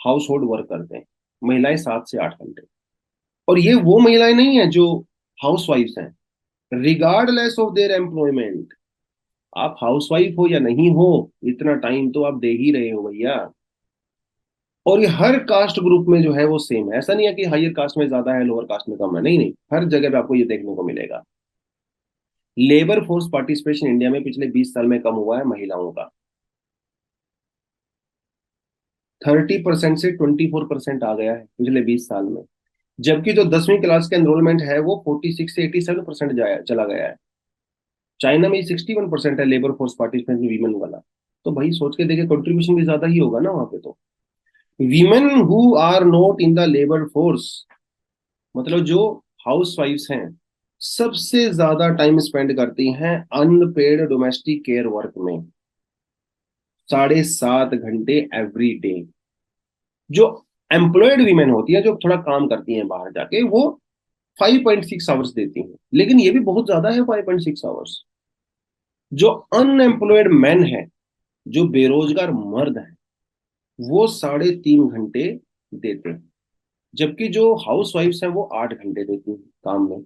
हाउस होल्ड वर्क करते हैं, महिलाएं 7 से 8 घंटे। और ये वो महिलाएं नहीं है जो हाउस वाइफ्स हैं, रिगार्डलेस ऑफ देयर एम्प्लॉयमेंट, आप हाउस वाइफ हो या नहीं हो, इतना टाइम तो आप दे ही रहे हो भैया। और ये हर कास्ट ग्रुप में जो है वो सेम है, ऐसा नहीं है कि हायर कास्ट में ज्यादा है लोअर कास्ट में कम है, नहीं नहीं, हर जगह पे आपको ये देखने को मिलेगा। लेबर फोर्स पार्टिसिपेशन इंडिया में पिछले 20 साल में कम हुआ है महिलाओं का, 30% से 24% आ गया है पिछले 20 साल में। जबकि जो 10वीं क्लास का एनरोलमेंट है वो 46 से 87% जाया चला गया है। चाइना में 61% है लेबर फोर्स पार्टिसिपेशन वीमेन वाला। तो भाई सोच के देखे, कंट्रीब्यूशन भी ज्यादा ही होगा ना वहां पे। तो women who are not in the labour force, मतलब जो हाउस वाइफ्स हैं, सबसे ज्यादा टाइम स्पेंड करती हैं अनपेड डोमेस्टिक केयर वर्क में, 7.5 घंटे एवरी डे। जो एम्प्लॉयड वीमेन होती है, जो थोड़ा काम करती हैं बाहर जाके, वो 5.6 आवर्स देती हैं, लेकिन ये भी बहुत ज्यादा है 5.6 आवर्स। जो अनएम्प्लॉयड मैन है, जो बेरोजगार मर्द है, वो 3.5 घंटे देते हैं। जबकि जो हाउस वाइफ्स हैं वो 8 घंटे देती हैं काम में।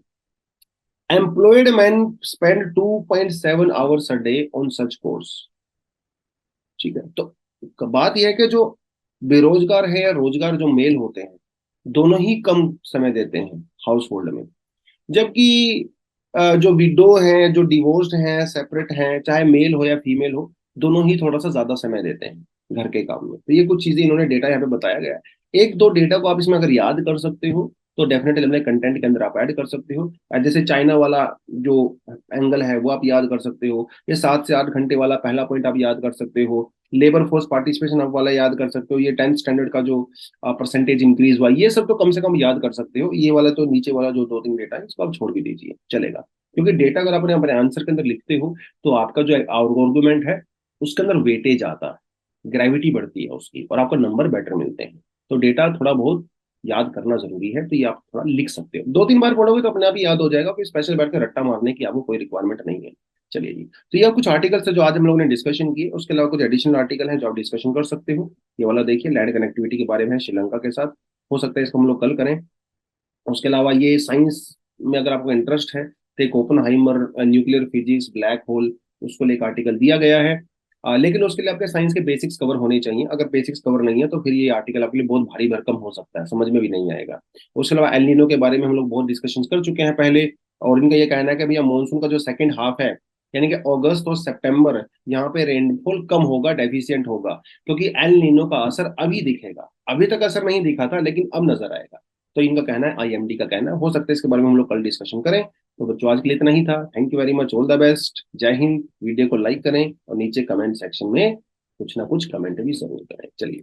Employed man spend 2.7 hours a day on such course. ठीक है, तो बात यह है कि जो बेरोजगार है या रोजगार जो मेल होते हैं, दोनों ही कम समय देते हैं हाउस होल्ड में। जबकि जो विडो हैं, जो डिवोर्स्ड हैं, सेपरेट हैं, चाहे मेल हो या फीमेल हो, दोनों ही थोड़ा सा ज्यादा समय देते हैं घर के काम में। तो ये कुछ चीजें इन्होंने डेटा यहाँ पे बताया गया है। एक दो डेटा को आप इसमें अगर याद कर सकते हो तो डेफिनेटली अपने कंटेंट के अंदर आप ऐड कर सकते हो। जैसे चाइना वाला जो एंगल है वो आप याद कर सकते हो, ये 7 से 8 घंटे वाला पहला पॉइंट आप याद कर सकते हो, लेबर फोर्स पार्टिसिपेशन आप वाला याद कर सकते हो, ये 10th स्टैंडर्ड का जो परसेंटेज इंक्रीज हुआ, ये सब तो कम से कम याद कर सकते हो। ये वाला तो नीचे वाला जो 2-3 डेटा है इसको आप छोड़ भी दीजिए, चलेगा। क्योंकि डेटा अगर आपने अपने आंसर के अंदर लिखते हो तो आपका जो आर्गुमेंट है उसके अंदर वेटेज आता है, ग्रेविटी बढ़ती है उसकी, और आपको नंबर बेटर मिलते हैं। तो डेटा थोड़ा बहुत याद करना जरूरी है, तो ये आप थोड़ा लिख सकते हो, 2-3 बार पढ़ोगे तो अपने आप ही याद हो जाएगा, कोई स्पेशल बैठ कर रट्टा मारने की आपको कोई रिक्वायरमेंट नहीं है। चलिए जी, तो ये कुछ आर्टिकल्स है जो आज हम लोगों ने डिस्कशन किए, उसके अलावा कुछ एडिशनल आर्टिकल हैं जो आप डिस्कशन कर सकते हो। ये वाला देखिए, लैंड कनेक्टिविटी के बारे में है श्रीलंका के साथ, हो सकता है इसको हम लोग कल करें। उसके अलावा ये साइंस में अगर आपको इंटरेस्ट है तो एक Oppenheimer nuclear physics black hole, उसको लेकर आर्टिकल दिया गया है। लेकिन उसके लिए आपके साइंस के बेसिक्स कवर होने चाहिए, अगर बेसिक्स कवर नहीं है तो फिर ये आर्टिकल आपके लिए बहुत भारी भरकम हो सकता है, समझ में भी नहीं आएगा। उसके अलावा एल नीनो के बारे में हम लोग बहुत डिस्कशन कर चुके हैं पहले, और इनका ये कहना है कि भैया मानसून का जो सेकंड हाफ है, यानी कि अगस्त और सितंबर, यहाँ पे रेनफॉल कम होगा, डेफिशिएंट होगा, क्योंकि एल नीनो का असर अभी दिखेगा। अभी तक असर नहीं दिखा था लेकिन अब नजर आएगा। तो इनका कहना है, आईएमडी का कहना है, हो सकता है इसके बारे में हम लोग कल डिस्कशन करें। तो बच्चों आज के लिए इतना ही था, thank you very much, all the best, जय हिंद। वीडियो को लाइक करें और नीचे कमेंट सेक्शन में कुछ ना कुछ कमेंट भी जरूर करें। चलिए।